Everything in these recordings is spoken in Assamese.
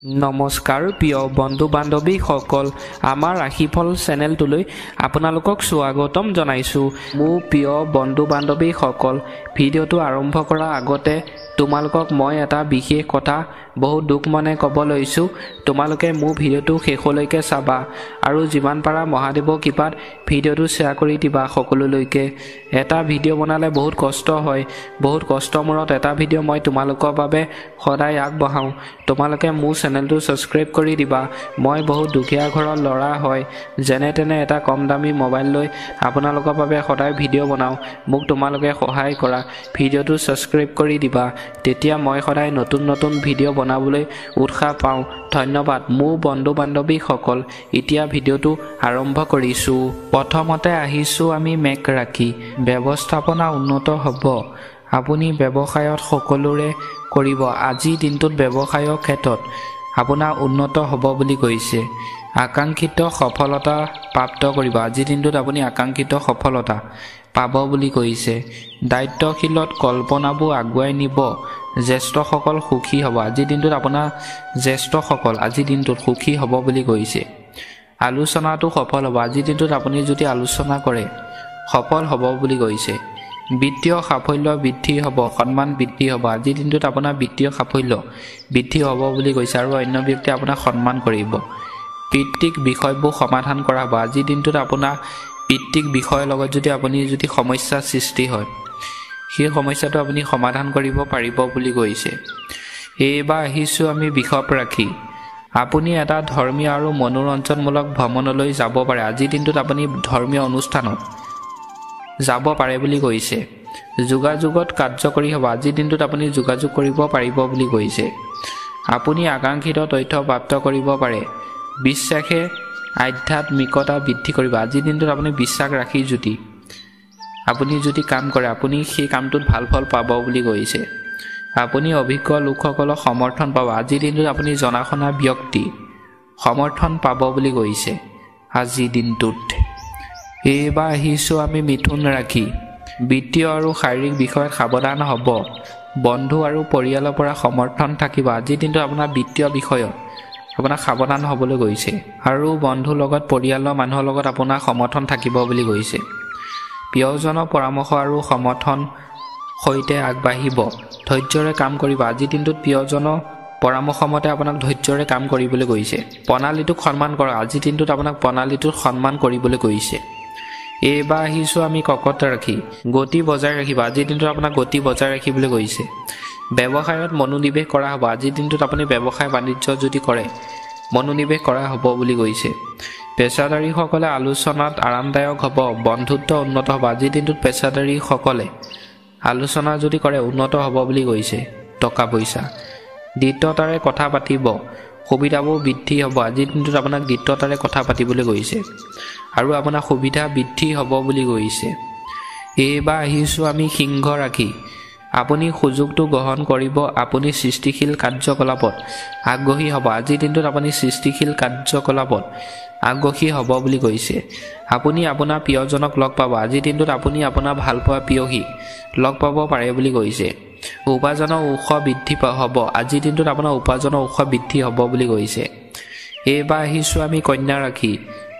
নমস্কাৰ প্ৰিয় বন্ধু বান্ধৱীসকল, আমাৰ ৰাশিফল চেনেলটোলৈ আপোনালোকক স্বাগতম জনাইছোঁ। মোৰ প্ৰিয় বন্ধু বান্ধৱীসকল, ভিডিঅ'টো আৰম্ভ কৰাৰ আগতে তোমালোকক মই এটা বিশেষ কথা বহুত দুখ মনে ক'ব লৈছোঁ। তোমালোকে মোৰ ভিডিঅ'টো শেষলৈকে চাবা আৰু যিমান পাৰা মহাদেৱৰ কৃপাত ভিডিঅ'টো শ্বেয়াৰ কৰি দিবা সকলোলৈকে। এটা ভিডিঅ' বনালে বহুত কষ্ট হয়, বহুত কষ্টৰ মূৰত এটা ভিডিঅ' মই তোমালোকৰ বাবে সদায় আগবঢ়াওঁ। তোমালোকে মোৰ চেনেলটো ছাবস্ক্ৰাইব কৰি দিবা। মই বহুত দুখীয়া ঘৰৰ ল'ৰা হয়, যেনে তেনে এটা কম দামী মোবাইল লৈ আপোনালোকৰ বাবে সদায় ভিডিঅ' বনাওঁ। মোক তোমালোকে সহায় কৰা, ভিডিঅ'টো ছাবস্ক্ৰাইব কৰি দিবা, তেতিয়া মই সদায় নতুন নতুন ভিডিঅ' বনাবলৈ উৎসাহ পাওঁ। ধন্যবাদ মোৰ বন্ধু বান্ধৱীসকল। এতিয়া ভিডিঅ'টো আৰম্ভ কৰিছোঁ। প্ৰথমতে আহিছোঁ আমি মেঘ ৰাশি। ব্যৱস্থাপনা উন্নত হ'ব। আপুনি ব্যৱসায়ত সকলোৰে কৰিব। আজিৰ দিনটোত ব্যৱসায়ৰ ক্ষেত্ৰত আপোনাৰ উন্নত হ'ব বুলি কৈছে। আকাংক্ষিত সফলতা প্ৰাপ্ত কৰিব। আজিৰ দিনটোত আপুনি আকাংক্ষিত সফলতা পাব বুলি কৈছে। দায়িত্বশীলত কল্পনাবোৰ আগুৱাই নিব। জ্যেষ্ঠসকল সুখী হ'ব। আজিৰ দিনটোত আপোনাৰ জ্যেষ্ঠসকল আজিৰ দিনটোত সুখী হ'ব বুলি কৈছে। আলোচনাটো সফল হ'ব। আজিৰ দিনটোত আপুনি যদি আলোচনা কৰে সফল হ'ব বুলি কৈছে। বিত্তীয় সাফল্য বৃদ্ধি হ'ব, সন্মান বৃদ্ধি হ'ব। আজিৰ দিনটোত আপোনাৰ বিত্তীয় সাফল্য বৃদ্ধি হ'ব বুলি কৈছে আৰু অন্য ব্যক্তিয়ে আপোনাক সন্মান কৰিব। পিতৃক বিষয়বোৰ সমাধান কৰা হ'ব। আজিৰ দিনটোত আপোনাৰ পিতৃক বিষয়ৰ লগত আপুনি যদি সমস্যাৰ সৃষ্টি হয়, সেই সমস্যাটো আপুনি সমাধান কৰিব পাৰিব বুলি কৈছে। এইবাৰ আহিছোঁ আমি বৃষভ ৰাশি। আপুনি এটা ধৰ্মীয় আৰু মনোৰঞ্জনমূলক ভ্ৰমণলৈ যাব পাৰে। আজিৰ দিনটোত আপুনি ধৰ্মীয় অনুষ্ঠানত যাব পাৰে বুলি কৈছে। যোগাযোগত কাৰ্যকৰী হ'ব। আজিৰ দিনটোত আপুনি যোগাযোগ কৰিব পাৰিব বুলি কৈছে। আপুনি আকাংক্ষিত তথ্য প্ৰাপ্ত কৰিব পাৰে। বিশ্বাসে আধ্যাত্মিকতা বৃদ্ধি কৰিব। আজিৰ দিনটোত আপুনি বিশ্বাস ৰাখি আপুনি যদি কাম কৰে, আপুনি সেই কামটোত ভাল ফল পাব বুলি কৈছে। আপুনি অভিজ্ঞ লোকসকলক সমৰ্থন পাব। আজিৰ দিনটোত আপুনি জনা শুনা ব্যক্তি সমৰ্থন পাব বুলি কৈছে আজিৰ দিনটোত। এইবাৰ আহিছোঁ আমি মিথুন ৰাশি। বিত্তীয় আৰু শাৰীৰিক বিষয়ত সাৱধান হ'ব। বন্ধু আৰু পৰিয়ালৰ পৰা সমৰ্থন থাকিব। আজিৰ দিনটোত আপোনাৰ বিত্তীয় বিষয়ত আপোনাক সাৱধান হ'বলৈ কৈছে আৰু বন্ধুৰ লগত পৰিয়ালৰ মানুহৰ লগত আপোনাৰ সমৰ্থন থাকিব বুলি কৈছে। প্ৰিয়জনৰ পৰামৰ্শ আৰু সমৰ্থন সৈতে আগবাঢ়িব। ধৈৰ্যৰে কাম কৰিব। আজিৰ দিনটোত প্ৰিয়জনৰ পৰামৰ্শ মতে আপোনাক ধৈৰ্যৰে কাম কৰিবলৈ কৈছে। প্ৰণালীটোক সন্মান কৰক। আজিৰ দিনটোত আপোনাক প্ৰণালীটোক সন্মান কৰিবলৈ কৈছে। এইবাৰ আহিছোঁ আমি কৰ্কট ৰাশি। গতি বজাই ৰাখিব। আজিৰ দিনটোত আপোনাক গতি বজাই ৰাখিবলৈ কৈছে। ব্যৱসায়ত মনোনিৱেশ কৰা হ'ব। আজিৰ দিনটোত আপুনি ব্যৱসায় বাণিজ্য যদি কৰে মনোনিৱেশ কৰা হ'ব বুলি কৈছে। পেছাদাৰীসকলে আলোচনাত আৰামদায়ক হ'ব। বন্ধুত্ব উন্নত হ'ব। আজিৰ দিনটোত পেছাদাৰীসকলে আলোচনা যদি কৰে উন্নত হ'ব বুলি কৈছে। টকা পইচা দ্ৰুততাৰে কথা পাতিব। সুবিধাবোৰ বৃদ্ধি হ'ব। আজিৰ দিনটোত আপোনাক দ্ৰুততাৰে কথা পাতিবলৈ কৈছে আৰু আপোনাৰ সুবিধা বৃদ্ধি হ'ব বুলি কৈছে। এইবাৰ আহিছোঁ আমি সিংহ ৰাশি। আপুনি সুযোগটো গ্ৰহণ কৰিব। আপুনি সৃষ্টিশীল কাৰ্যকলাপত আগ্ৰহী হ'ব। আজিৰ দিনটোত আপুনি সৃষ্টিশীল কাৰ্যকলাপত আগ্ৰহী হ'ব বুলি কৈছে। আপুনি আপোনাৰ প্ৰিয়জনক লগ পাব। আজিৰ দিনটোত আপুনি আপোনাৰ ভালপোৱা প্ৰিয়সীক লগ পাব পাৰে বুলি কৈছে। উপাৰ্জনৰ উৎস বৃদ্ধি হ'ব। আজিৰ দিনটোত আপোনাৰ উপাৰ্জনৰ উৎস বৃদ্ধি হ'ব বুলি কৈছে। এইবাৰ আহিছোঁ আমি কন্যা ৰাশি।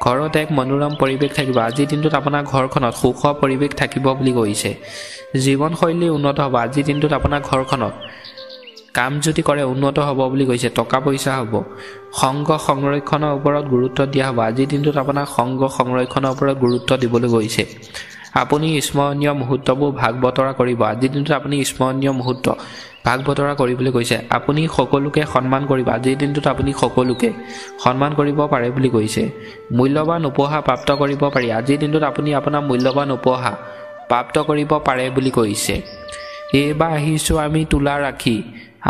ঘৰত এক মনোৰম পৰিৱেশ থাকিব। আজিৰ দিনটোত আপোনাৰ ঘৰখনত সুখৰ পৰিৱেশ থাকিব বুলি কৈছে। জীৱনশৈলী উন্নত হ'ব। আজিৰ দিনটোত আপোনাৰ ঘৰখনত কাম যদি কৰে উন্নত হ'ব বুলি কৈছে। টকা পইচা হ'ব। সংগ সংৰক্ষণৰ ওপৰত গুৰুত্ব দিয়া হ'ব। আজিৰ দিনটোত আপোনাৰ সংগ সংৰক্ষণৰ ওপৰত গুৰুত্ব দিবলৈ কৈছে। আপুনি স্মৰণীয় মুহূৰ্তবোৰ ভাগ বতৰা কৰিব। আজিৰ দিনটোত আপুনি স্মৰণীয় মুহূৰ্ত ভাগ বতৰা কৰিবলৈ কৈছে। আপুনি সকলোকে সন্মান কৰিব। আজিৰ দিনটোত আপুনি সকলোকে সন্মান কৰিব পাৰে বুলি কৈছে। মূল্যৱান উপহাৰ প্ৰাপ্ত কৰিব পাৰি। আজিৰ দিনটোত আপুনি আপোনাৰ মূল্যৱান উপহাৰ প্ৰাপ্ত কৰিব পাৰে বুলি কৈছে। এইবাৰ আহিছোঁ আমি তুলা ৰাশি।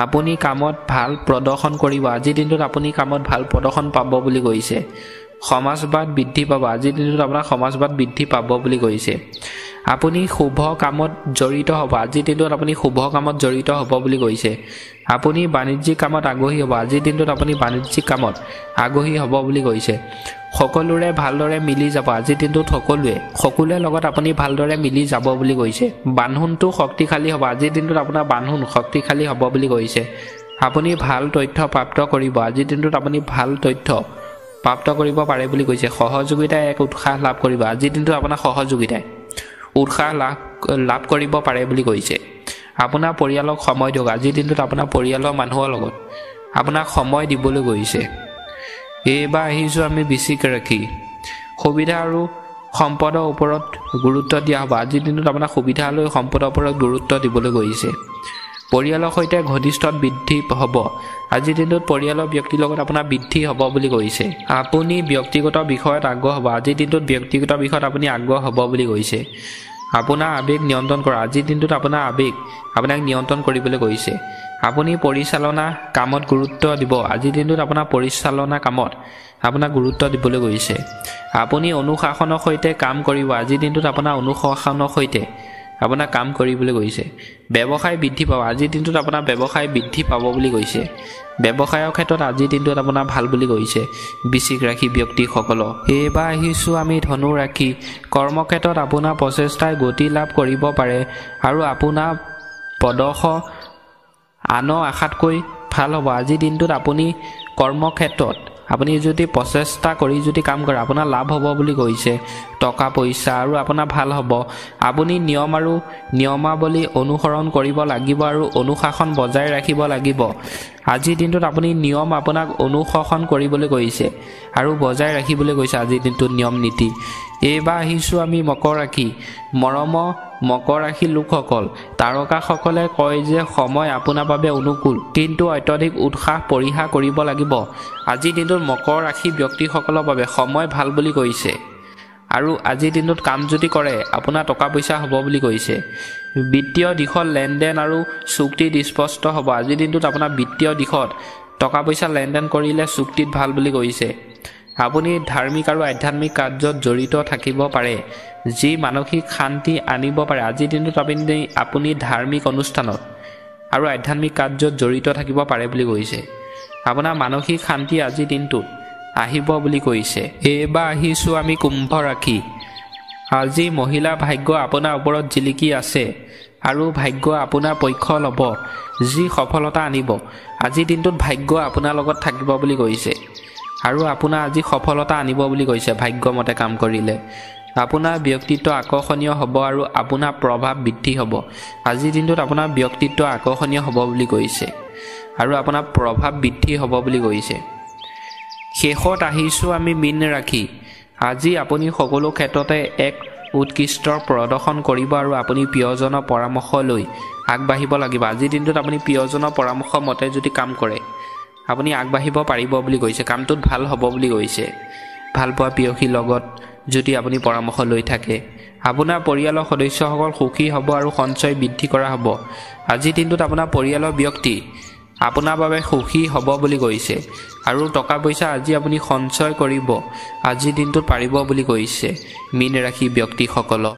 আপুনি কামত ভাল প্ৰদৰ্শন কৰিব। আজিৰ দিনটোত আপুনি কামত ভাল প্ৰদৰ্শন পাব বুলি কৈছে। সমাজবাদ বৃদ্ধি পাব। আজিৰ দিনটোত আপোনাৰ সমাজবাদ বৃদ্ধি পাব বুলি কৈছে। আপুনি শুভ কামত জড়িত হ'ব। আজিৰ দিনটোত আপুনি শুভ কামত জড়িত হ'ব বুলি কৈছে। আপুনি বাণিজ্যিক কামত আগ্ৰহী হ'ব। আজিৰ দিনটোত আপুনি বাণিজ্যিক কামত আগ্ৰহী হ'ব বুলি কৈছে। সকলোৰে ভালদৰে মিলি যাব। আজিৰ দিনটোত সকলোৰে লগত আপুনি ভালদৰে মিলি যাব বুলি কৈছে। বান্ধোনটো শক্তিশালী হ'ব। আজিৰ দিনটোত আপোনাৰ বান্ধোন শক্তিশালী হ'ব বুলি কৈছে। আপুনি ভাল তথ্য প্ৰাপ্ত কৰিব আজিৰ দিনটোত আপুনি ভাল তথ্য প্ৰাপ্ত কৰিব পাৰে বুলি কৈছে সহযোগিতাই এক উৎসাহ লাভ কৰিব আজিৰ দিনটোত আপোনাৰ সহযোগিতাই উৎসাহ লাভ কৰিব পাৰে বুলি কৈছে আপোনাৰ পৰিয়ালক সময় দিয়ক আজিৰ দিনটোত আপোনাৰ পৰিয়ালৰ মানুহৰ লগত আপোনাক সময় দিবলৈ গৈছে এইবাৰ আহিছোঁ আমি বৃশ্চিক ৰাশি সুবিধা আৰু সম্পদৰ ওপৰত গুৰুত্ব দিয়া হ'ব আজিৰ দিনটোত আপোনাৰ সুবিধা আৰু সম্পদৰ ওপৰত গুৰুত্ব দিবলৈ গৈছে পৰিয়ালৰ সৈতে ঘনিষ্ঠত বৃদ্ধি হ'ব আজিৰ দিনটোত পৰিয়ালৰ ব্যক্তিৰ লগত আপোনাৰ বৃদ্ধি হ'ব বুলি কৈছে আপুনি ব্যক্তিগত বিষয়ত আগ্ৰহ হ'ব আজিৰ দিনটোত ব্যক্তিগত বিষয়ত আপুনি আগ্ৰহ হ'ব বুলি কৈছে আপোনাৰ আবেগ নিয়ন্ত্ৰণ কৰা আজিৰ দিনটোত আপোনাৰ আবেগ আপোনাক নিয়ন্ত্ৰণ কৰিবলৈ কৈছে আপুনি পৰিচালনা কামত গুৰুত্ব দিব আজিৰ দিনটোত আপোনাৰ পৰিচালনা কামত আপোনাক গুৰুত্ব দিবলৈ গৈছে আপুনি অনুশাসনৰ সৈতে কাম কৰিব আজিৰ দিনটোত আপোনাৰ অনুশাসনৰ সৈতে আপোনাৰ কাম কৰিবলৈ গৈছে ব্যৱসায় বৃদ্ধি পাব আজিৰ দিনটোত আপোনাৰ ব্যৱসায় বৃদ্ধি পাব বুলি কৈছে ব্যৱসায়ৰ ক্ষেত্ৰত আজিৰ দিনটোত আপোনাৰ ভাল বুলি কৈছে বৃশ্চিক ৰাশি ব্যক্তিসকলক এইবাৰ আহিছোঁ আমি ধনু ৰাশি কৰ্মক্ষেত্ৰত আপোনাৰ প্ৰচেষ্টাই গতি লাভ কৰিব পাৰে আৰু আপোনাৰ প্ৰদৰ্শন আনৰ আশাতকৈ ভাল হ'ব আজিৰ দিনটোত আপুনি কৰ্মক্ষেত্ৰত আপুনি যদি প্ৰচেষ্টা কৰি যদি কাম কৰে আপোনাৰ লাভ হ'ব বুলি কৈছে টকা পইচা আৰু আপোনাৰ ভাল হ'ব আপুনি নিয়ম আৰু নিয়মাৱলী অনুসৰণ কৰিব লাগিব আৰু অনুশাসন বজাই ৰাখিব লাগিব আজিৰ দিনটোত আপুনি নিয়ম আপোনাক অনুসৰণ কৰিবলৈ কৈছে আৰু বজাই ৰাখিবলৈ কৈছে আজিৰ দিনটোত নিয়ম নীতি এইবাৰ আহিছোঁ আমি মকৰ ৰাশি মৰমৰ মকৰ ৰাশি লোকসকল তাৰকাসকলে কয় যে সময় আপোনাৰ বাবে অনুকূল কিন্তু অত্যধিক উৎসাহ পৰিহাৰ কৰিব লাগিব আজিৰ দিনটোত মকৰ ৰাশি ব্যক্তিসকলৰ বাবে সময় ভাল বুলি কৈছে আৰু আজিৰ দিনটোত কাম যদি কৰে আপোনাৰ টকা পইচা হ'ব বুলি কৈছে বিত্তীয় দিশত লেনদেন আৰু চুক্তিত স্পষ্ট হ'ব আজিৰ দিনটোত আপোনাৰ বিত্তীয় দিশত টকা পইচা লেনদেন কৰিলে চুক্তিত ভাল বুলি কৈছে আপুনি ধাৰ্মিক আৰু আধ্যাত্মিক কাৰ্যত জড়িত থাকিব পাৰে যি মানসিক শান্তি আনিব পাৰে আজিৰ দিনটোত আপুনি ধাৰ্মিক অনুষ্ঠানত আৰু আধ্যাত্মিক কাৰ্যত জড়িত থাকিব পাৰে বুলি কৈছে আপোনাৰ মানসিক শান্তি আজিৰ দিনটোত আহিব বুলি কৈছে এইবাৰ আহিছোঁ আমি কুম্ভ ৰাশি আজি মহিলা ভাগ্য আপোনাৰ ওপৰত জিলিকি আছে আৰু ভাগ্য আপোনাৰ পক্ষ ল'ব যি সফলতা আনিব আজিৰ দিনটোত ভাগ্য আপোনাৰ লগত থাকিব বুলি কৈছে আৰু আপোনাৰ আজি সফলতা আনিব বুলি কৈছে ভাগ্যমতে কাম কৰিলে আপোনাৰ ব্যক্তিত্ব আকৰ্ষণীয় হ'ব আৰু আপোনাৰ প্ৰভাৱ বৃদ্ধি হ'ব আজিৰ দিনটোত আপোনাৰ ব্যক্তিত্ব আকৰ্ষণীয় হ'ব বুলি কৈছে আৰু আপোনাৰ প্ৰভাৱ বৃদ্ধি হ'ব বুলি কৈছে শেষত আহিছোঁ আমি মীন ৰাশি আজি আপুনি সকলো ক্ষেত্ৰতে এক উৎকৃষ্ট প্ৰদৰ্শন কৰিব আৰু আপুনি প্ৰিয়জনৰ পৰামৰ্শ লৈ আগবাঢ়িব লাগিব আজিৰ দিনটোত আপুনি প্ৰিয়জনৰ পৰামৰ্শ মতে যদি কাম কৰে আপুনি আগবাঢ়িব পাৰিব বুলি কৈছে কামটোত ভাল হ'ব বুলি কৈছে ভাল পোৱা প্ৰিয়সীৰ লগত যদি আপুনি পৰামৰ্শ লৈ থাকে আপোনাৰ পৰিয়ালৰ সদস্যসকল সুখী হ'ব আৰু সঞ্চয় বৃদ্ধি কৰা হ'ব আজিৰ দিনটোত আপোনাৰ পৰিয়ালৰ ব্যক্তি আপোনাৰ বাবে সুখী হ'ব বুলি কৈছে আৰু টকা পইচা আজি আপুনি সঞ্চয় কৰিব আজিৰ দিনটোত পাৰিব বুলি কৈছে মীন ৰাশি ব্যক্তিসকলক